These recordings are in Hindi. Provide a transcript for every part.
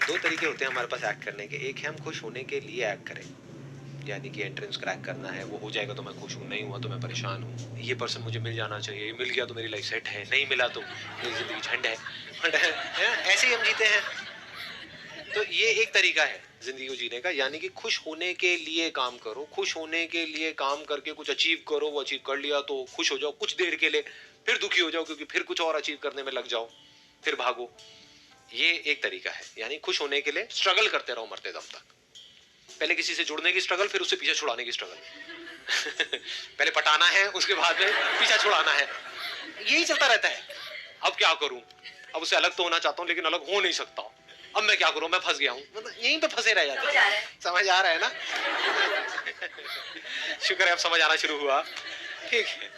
दो तरीके होते हैं हमारे पास एक्ट करने के। एक है हम खुश होने के लिए एक्ट करें, यानी कि एंट्रेंस क्रैक करना है, वो हो जाएगा तो मैं खुश हूँ, नहीं हुआ तो मैं परेशान हूँ, ये पर्सन मुझे मिल जाना चाहिए, ये मिल गया तो मेरी लाइफ सेट है, नहीं मिला तो मेरी जिंदगी झंड है। ऐसे ही हम जीते हैं। तो ये एक तरीका है जिंदगी को जीने का, यानी कि खुश होने के लिए काम करो, खुश होने के लिए काम करके कुछ अचीव करो, वो अचीव कर लिया तो खुश हो जाओ कुछ देर के लिए, फिर दुखी हो जाओ क्योंकि फिर कुछ और अचीव करने में लग जाओ, फिर भागो। ये एक तरीका है, यानी खुश होने के लिए स्ट्रगल करते रहो मरते दम तक। पहले किसी से जुड़ने की स्ट्रगल, फिर उससे पीछा छुड़ाने की स्ट्रगल। पहले पटाना है, उसके बाद में पीछा छुड़ाना है, यही चलता रहता है। अब क्या करूं, अब उससे अलग तो होना चाहता हूं लेकिन अलग हो नहीं सकता, अब मैं क्या करूं, मैं फंस गया हूं, मतलब यहीं पे फंसे रह जाते हैं। समझ आ रहा है ना? शुक्र है अब समझ आना शुरू हुआ। ठीक है,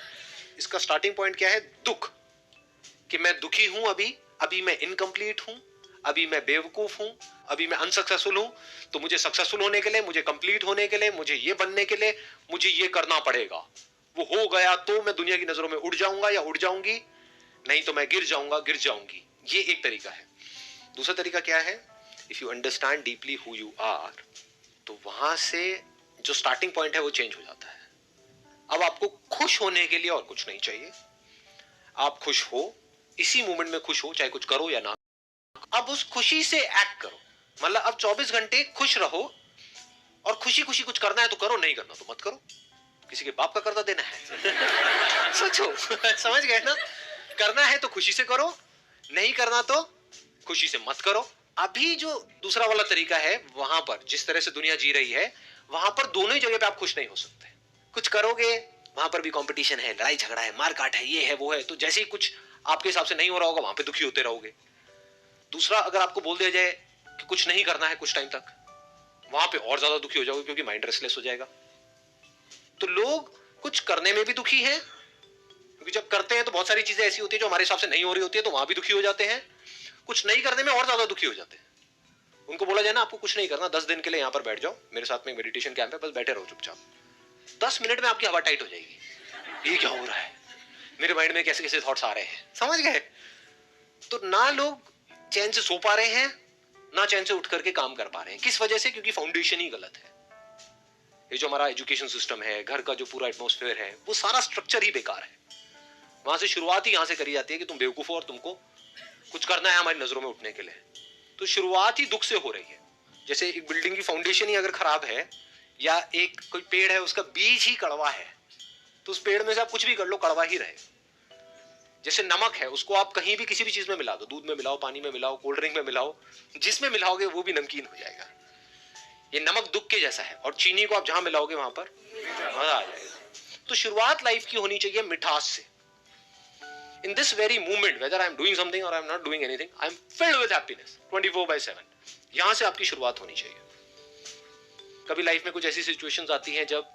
इसका स्टार्टिंग पॉइंट क्या है? दुख, कि मैं दुखी हूं, अभी अभी मैं इनकम्प्लीट हूं, अभी मैं बेवकूफ हूं, अभी मैं अनसक्सेसफुल हूं, तो मुझे सक्सेसफुल होने के लिए, मुझे कंप्लीट होने के लिए, मुझे ये बनने के लिए मुझे ये करना पड़ेगा। वो हो गया तो मैं दुनिया की नजरों में उड़ जाऊंगा या उड़ जाऊंगी, नहीं तो मैं गिर जाऊंगा, गिर जाऊंगी। ये एक तरीका है। दूसरा तरीका क्या है? If you understand deeply who you are, तो वहां से जो स्टार्टिंग पॉइंट है वो चेंज हो जाता है। अब आपको खुश होने के लिए और कुछ नहीं चाहिए, आप खुश हो, इसी मोमेंट में खुश हो, चाहे कुछ करो या ना। अब उस खुशी से एक्ट करो, मतलब अब 24 घंटे खुश रहो, और खुशी खुशी कुछ करना है तो करो, नहीं करना तो मत करो। किसी के बाप का कर्जा देना है? सोचो। समझ गए ना? करना है तो खुशी से करो, नहीं करना तो खुशी से मत करो। अभी जो दूसरा वाला तरीका है, वहां पर जिस तरह से दुनिया जी रही है, वहां पर दोनों ही जगह पे आप खुश नहीं हो सकते। कुछ करोगे, वहां पर भी कंपटीशन है, लड़ाई झगड़ा है, मारकाट है, ये है वो है, तो जैसे ही कुछ आपके हिसाब से नहीं हो रहा होगा, वहां पे दुखी होते रहोगे। दूसरा, अगर आपको बोल दिया जाए कि कुछ नहीं करना है कुछ टाइम तक, वहां पे और ज्यादा दुखी हो जाओगे क्योंकि माइंड रेस्टलेस हो जाएगा। तो लोग कुछ करने में भी दुखी हैं, क्योंकि जब करते हैं तो बहुत सारी चीजें ऐसी होती है जो हमारे हिसाब से नहीं हो रही होती है, तो वहां भी दुखी हो जाते हैं। कुछ नहीं करने में और ज्यादा दुखी हो जाते हैं। उनको बोला जाए ना, आपको कुछ नहीं करना, 10 दिन के लिए यहां पर बैठ जाओ, मेरे साथ में मेडिटेशन कैंप है, बस बैठे रहो चुपचाप, 10 मिनट में आपकी हवा टाइट हो जाएगी। ये क्या हो रहा है, मेरे माइंड में कैसे कैसे थॉट्स आ रहे हैं, समझ गए? तो ना लोग चैन से सो पा रहे हैं, ना चैन से उठ करके काम कर पा रहे हैं। किस वजह से? क्योंकि फाउंडेशन ही गलत है। ये जो हमारा एजुकेशन सिस्टम है, घर का जो पूरा एटमॉस्फेयर है, वो सारा स्ट्रक्चर ही बेकार है। वहां से शुरुआत ही यहां से करी जाती है कि तुम बेवकूफ हो और तुमको कुछ करना है हमारी नजरों में उठने के लिए। तो शुरुआत ही दुख से हो रही है। जैसे एक बिल्डिंग की फाउंडेशन ही अगर खराब है, या एक कोई पेड़ है उसका बीज ही कड़वा है, तो उस पेड़ में से आप कुछ भी कर लो, कड़वा ही रहे। जैसे नमक है, उसको आप कहीं भी किसी भी चीज में मिला दो, दूध में मिलाओ, पानी में मिलाओ, कोल्ड ड्रिंक में मिलाओ, जिसमें मिलाओगे वो भी नमकीन हो जाएगा। ये नमक दुख के जैसा है, और चीनी को आप जहां मिलाओगे वहां पर मजा आ जाएगा। तो शुरुआत लाइफ की होनी चाहिए मिठास से। In this very moment, whether I am doing something or I am not doing anything, I am filled with happiness 24/7. यहां से आपकी शुरुआत होनी चाहिए। कभी लाइफ में कुछ ऐसी सिचुएशंस आती हैं जब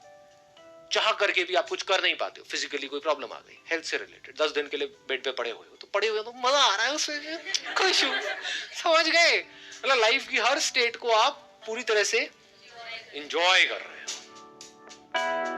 चाह करके भी आप कुछ कर नहीं पाते हो, फिजिकली कोई प्रॉब्लम आ गई, हेल्थ से रिलेटेड, 10 दिन के लिए बेड पे पड़े हुए हो, तो पड़े हुए तो मजा आ रहा है उसमें, खुश हूं। समझ गए? मतलब लाइफ की हर स्टेट को आप पूरी तरह से एंजॉय कर रहे हो।